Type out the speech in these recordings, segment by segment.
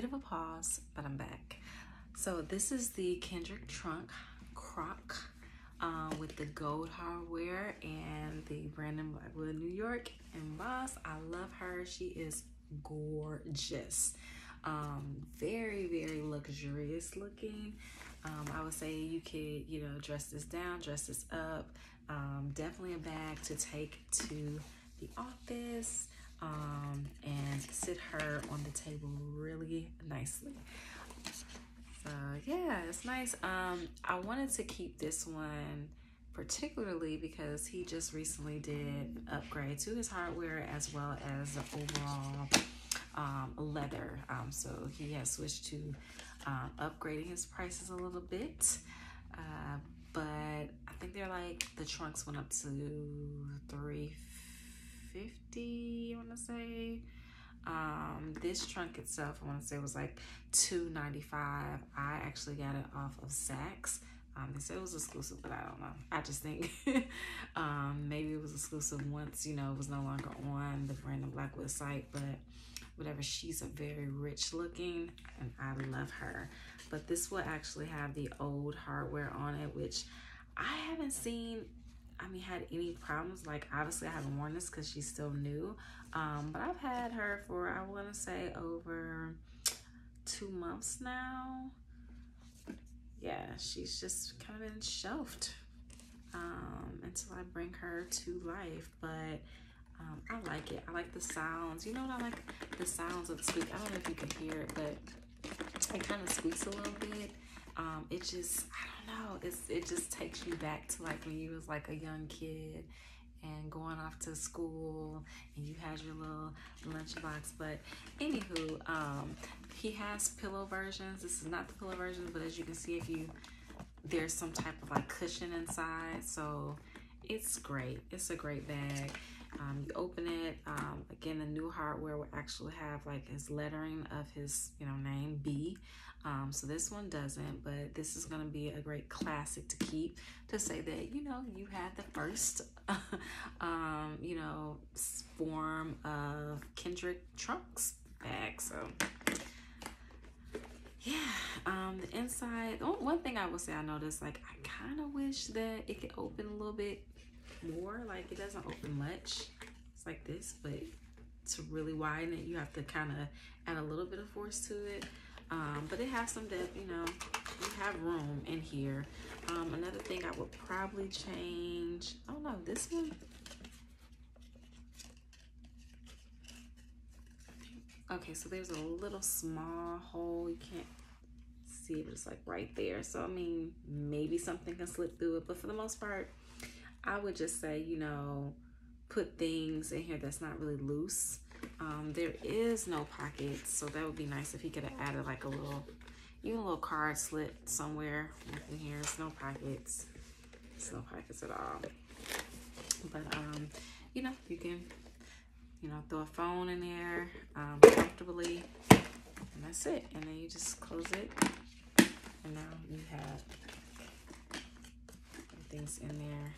bit of a pause, but I'm back. So this is the Kendrick trunk croc with the gold hardware and the brand in Blackwood, New York embossed. I love her. She is gorgeous. Very, very luxurious looking. I would say you could, you know, dress this down, dress this up. Definitely a bag to take to the office and sit her on the table really nicely. So yeah, it's nice. I wanted to keep this one particularly because he just recently did an upgrade to his hardware as well as the overall leather. So he has switched to upgrading his prices a little bit. But I think they're like, the trunks went up to $350, I want to say. This trunk itself, I want to say, was like $295. I actually got it off of Saks. They said it was exclusive, but I don't know. I just think maybe it was exclusive once, you know, it was no longer on the brand of Blackwood site, but whatever. She's a very rich looking and I love her. But this will actually have the old hardware on it, which I haven't seen, had any problems. Like, obviously I haven't worn this because she's still new, but I've had her for, I want to say, over 2 months now. Yeah, she's just kind of been shelved until I bring her to life. But I like it. I like the sounds. You know what I like? The sounds of the squeak. I don't know if you can hear it, but it kind of squeaks a little bit. It just, I don't know, it just takes you back to like when you was like a young kid and going off to school and you had your little lunchbox. But anywho, he has pillow versions. This is not the pillow version, but as you can see, there's some type of like cushion inside, so it's great. It's a great bag. You open it, again, the new hardware will actually have like his lettering of his, you know, name, B. So this one doesn't, but this is going to be a great classic to keep, to say that, you know, you had the first, you know, form of Kendrick trunks bag. So yeah, the inside, one thing I will say I noticed, like, I kind of wish that it could open a little bit more. Like, it doesn't open much. It's like this, but to really widen it, you have to kind of add a little bit of force to it. But it has some depth, you know, you have room in here. Another thing I would probably change, oh no, this one. Okay, so there's a little small hole. You can't see it, but it's like right there. So, I mean, maybe something can slip through it, but for the most part, I would just say, you know, put things in here that's not really loose. There is no pockets, so that would be nice if he could have added like a little, even a little card slip somewhere in here. There's no pockets. There's no pockets at all. But, you know, you can, you know, throw a phone in there comfortably, and that's it. And then you just close it, and now you have things in there.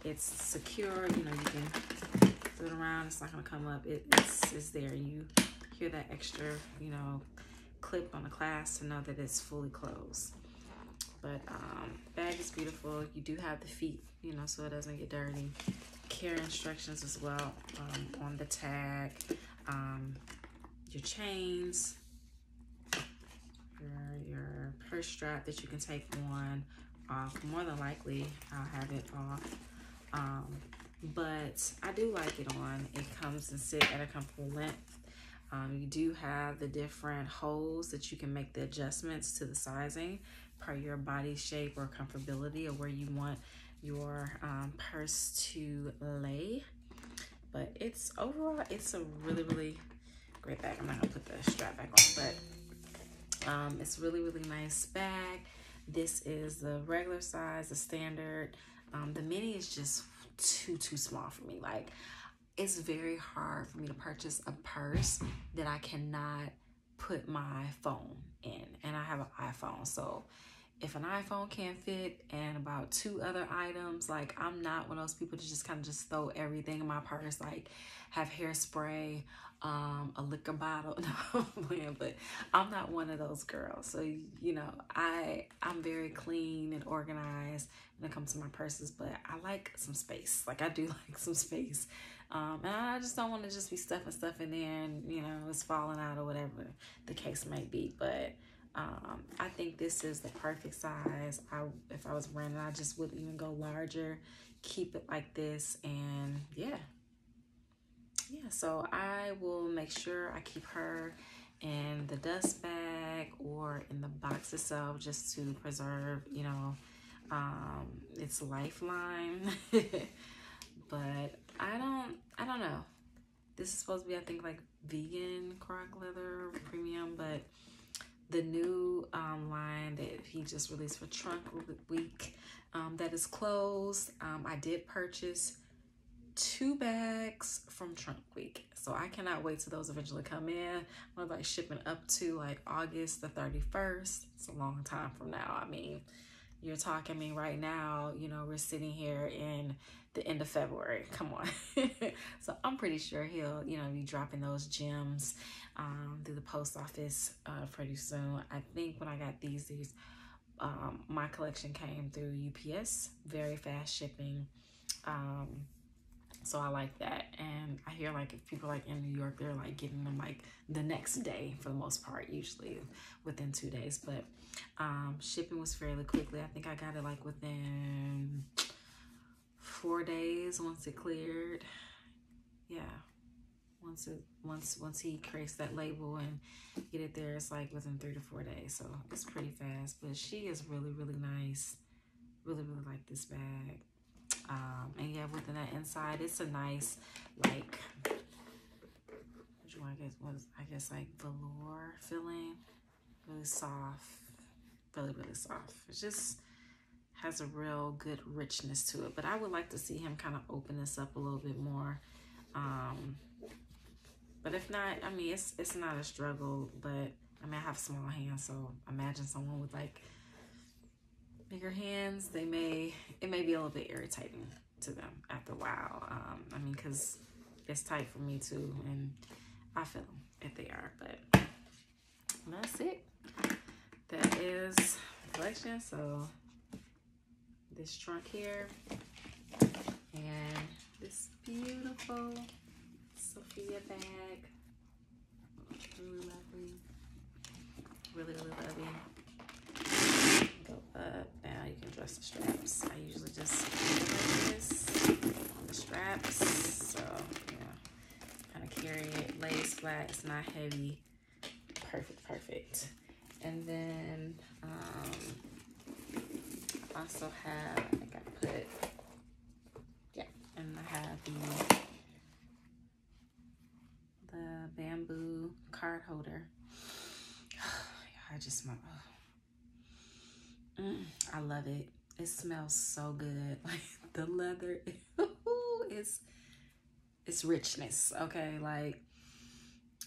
It's secure, you know, you can throw it around, it's not gonna come up. It's there. You hear that extra, you know, clip on the clasp to know that it's fully closed. But bag is beautiful. You do have the feet, you know, so it doesn't get dirty. Care instructions as well on the tag. Your chains, your purse strap that you can take on, off. More than likely, I'll have it off. But I do like it on. It comes and sit at a comfortable length. You do have the different holes that you can make the adjustments to the sizing per your body shape or comfortability, or where you want your purse to lay. But it's overall, it's a really, really great bag. I'm not gonna put the strap back on, but it's really, really nice bag. This is the regular size, the standard. The mini is just too small for me. Like, it's very hard for me to purchase a purse that I cannot put my phone in, and I have an iPhone, so if an iPhone can't fit and about 2 other items, like I'm not one of those people to just kind of just throw everything in my purse, like have hairspray, a liquor bottle. No, man, but I'm not one of those girls. So, you know, I'm very clean and organized when it comes to my purses, but I like some space. Like I do like some space. And I just don't want to just be stuffing stuff in there and, you know, it's falling out or whatever the case may be. But I think this is the perfect size. If I was wearing it, I just wouldn't even go larger. Keep it like this, and yeah. So I will make sure I keep her in the dust bag or in the box itself, just to preserve, you know, its lifeline. But I don't know. This is supposed to be, I think, like vegan croc leather premium, but the new line that he just released for Trunk Week that is closed. I did purchase 2 bags from Trunk Week, so I cannot wait till those eventually come in. I'm like shipping up to like August the 31st. It's a long time from now. I mean, you're talking me right now, you know, we're sitting here in the end of February. Come on. So I'm pretty sure he'll, you know, be dropping those gems through the post office pretty soon. I think when I got these my collection came through UPS, very fast shipping. So I like that. And I hear like if people like in New York, they're like getting them like the next day for the most part, usually within 2 days. But shipping was fairly quickly. I think I got it like within 4 days once it cleared. Yeah. Once he creates that label and get it there, it's like within 3 to 4 days. So it's pretty fast. But she is really, really nice. Really, really like this bag. And yeah, within that inside, it's a nice, like, which one I guess like velour feeling. Really soft. Really, really soft. It just has a real good richness to it. But I would like to see him kind of open this up a little bit more. But if not, I mean, it's not a struggle. But I mean, I have small hands, so imagine someone with like bigger hands, it may be a little bit irritating to them after a while. I mean, because it's tight for me too, and I feel them if they are. But that's it. That is the collection. So this trunk here, and this beautiful Sophia bag. Really lovely. Really, really lovely. Go up. Now you can adjust the straps. I usually just like this on the straps. So yeah, kind of carry it, lays flat. It's not heavy. Perfect, perfect. And then I also have, I think I put, yeah, and I have the bamboo card holder. I just smell. I love it. It smells so good. Like the leather, it's richness. Okay, like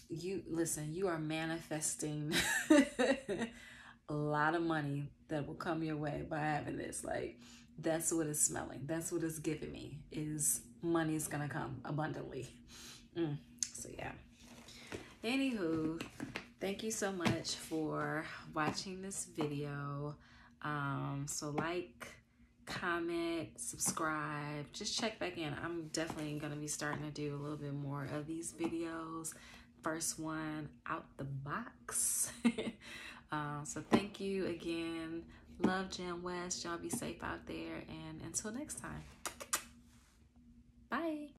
you listen. You are manifesting a lot of money that will come your way by having this. Like that's what it's smelling. That's what it's giving me. Is money is gonna come abundantly. So yeah. Anywho, thank you so much for watching this video. So like, comment, subscribe, just check back in. I'm definitely gonna be starting to do a little bit more of these videos. First one out the box. So thank you again. Love Jam West. Y'all be safe out there, and until next time. Bye.